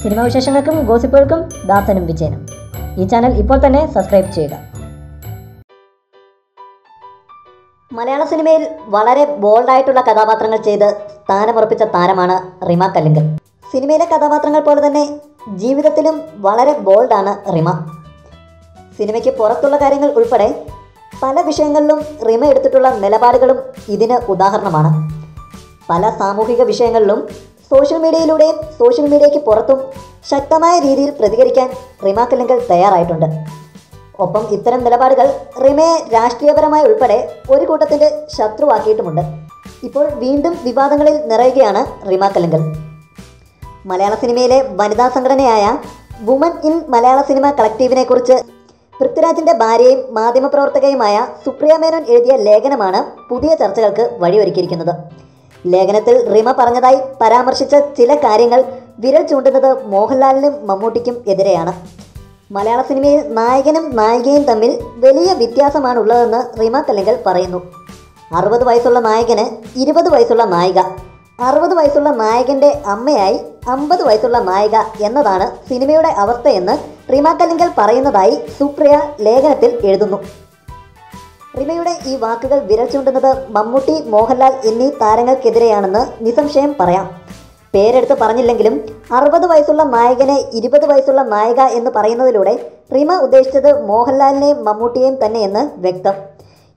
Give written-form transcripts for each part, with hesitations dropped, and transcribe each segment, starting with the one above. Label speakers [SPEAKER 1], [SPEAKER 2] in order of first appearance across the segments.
[SPEAKER 1] Cinema വിശേഷങ്ങൾക്കും ഗോസിപ്പുകൾക്കും ദാസനും വിജയനും. ഈ channel ഇപ്പോൾ തന്നെ സബ്സ്ക്രൈബ് ചെയ്യുക. മലയാള സിനിമയിൽ വളരെ ബോൾഡായിട്ടുള്ള കഥാപാത്രങ്ങൾ ചെയ്ത് സ്ഥാനമുറപ്പിച്ച താരമാണ് റിമ കല്ലിങ്കൽ. സിനിമയിലെ കഥാപാത്രങ്ങൾ പോലെ തന്നെ ജീവിതത്തിലും വളരെ ബോൾഡാണ് റിമ. സിനിമയ്ക്ക് പുറത്തുള്ള കാര്യങ്ങൾ ഉൾപ്പെടെ പല വിഷയങ്ങളിലും റിമ എടുത്തിട്ടുള്ള നിലപാടുകളും ഇതിന് ഉദാഹരണമാണ്. പല സാമൂഹിക വിഷയങ്ങളിലും സോഷ്യൽ മീഡിയയിലൂടെയും സോഷ്യൽ മീഡിയയ്ക്ക് പുറത്തും ശക്തമായ രീതിയിൽ പ്രതികരിക്കാൻ റിമ കല്ലിങ്കൽ തയ്യാറായിട്ടുണ്ട്. ഒപ്പം ഇത്തരം നിലപാടുകൾ റിമയെ രാഷ്ട്രീയപരമായി ഉൾപ്പെടെ ഒരു കൂട്ടത്തിൻ്റെ ശത്രുവാക്കിയിട്ടുമുണ്ട്. ഇപ്പോൾ വീണ്ടും വിവാദങ്ങളിൽ നിറയുകയാണ് റിമ കല്ലിങ്കൽ. മലയാള സിനിമയിലെ വനിതാ സംഘടനയായ വുമൻ ഇൻ മലയാള സിനിമ കളക്റ്റീവിനെ കുറിച്ച് പൃഥ്വിരാജിൻ്റെ ഭാര്യയും മാധ്യമപ്രവർത്തകയുമായ സുപ്രിയ മേനോൻ എഴുതിയ ലേഖനമാണ് പുതിയ ചർച്ചകൾക്ക് വഴിയൊരുക്കിയിരിക്കുന്നത്. ലേഖനത്തിൽ റിമ പറഞ്ഞതായി പരാമർശിച്ച ചില കാര്യങ്ങൾ വിരൽ ചൂണ്ടുന്നത് മോഹൻലാലിനും മമ്മൂട്ടിക്കും എതിരെയാണ്. മലയാള സിനിമയിൽ നായകനും നായികയും തമ്മിൽ വലിയ വ്യത്യാസമാണുള്ളതെന്ന് റിമ കല്ലിങ്കൽ പറയുന്നു. 60 വയസ്സുള്ള നായകന് 20 വയസ്സുള്ള നായിക, 60 വയസ്സുള്ള നായകൻ്റെ അമ്മയായി 50 വയസ്സുള്ള നായിക എന്നതാണ് സിനിമയുടെ അവസ്ഥയെന്ന് റിമ കല്ലിങ്കൽ പറയുന്നതായി സുപ്രിയ ലേഖനത്തിൽ എഴുതുന്നു. റിമയുടെ ഈ വാക്കുകൾ വിരൽ ചൂണ്ടുന്നത് മമ്മൂട്ടി, മോഹൻലാൽ എന്നീ താരങ്ങൾക്കെതിരെയാണെന്ന് നിസ്സംശയം പറയാം. പേരെടുത്ത് പറഞ്ഞില്ലെങ്കിലും 60 വയസ്സുള്ള നായകനെ 20 വയസ്സുള്ള നായിക എന്ന് പറയുന്നതിലൂടെ റിമ ഉദ്ദേശിച്ചത് മോഹൻലാലിനെയും മമ്മൂട്ടിയെയും തന്നെയെന്ന് വ്യക്തം.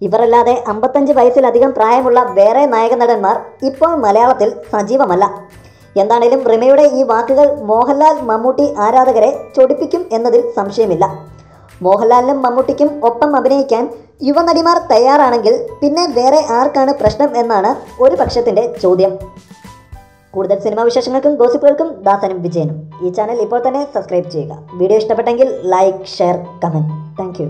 [SPEAKER 1] ഇവരല്ലാതെ 55 വയസ്സിലധികം പ്രായമുള്ള വേറെ നായക നടന്മാർ ഇപ്പോൾ മലയാളത്തിൽ സജീവമല്ല. എന്താണേലും റിമയുടെ ഈ വാക്കുകൾ മോഹൻലാൽ, മമ്മൂട്ടി ആരാധകരെ ചൊടിപ്പിക്കും എന്നതിൽ സംശയമില്ല. മോഹൻലാലിനും മമ്മൂട്ടിക്കും ഒപ്പം അഭിനയിക്കാൻ യുവനടിമാർ തയ്യാറാണെങ്കിൽ പിന്നെ വേറെ ആർക്കാണ് പ്രശ്നം എന്നാണ് ഒരു പക്ഷത്തിൻ്റെ ചോദ്യം. കൂടുതൽ സിനിമാ വിശേഷങ്ങൾക്കും ഗോസിപ്പുകൾക്കും ദാസനും വിജയനും. ഈ ചാനൽ ഇപ്പോൾ തന്നെ സബ്സ്ക്രൈബ് ചെയ്യുക. വീഡിയോ ഇഷ്ടപ്പെട്ടെങ്കിൽ like, share, comment. Thank you.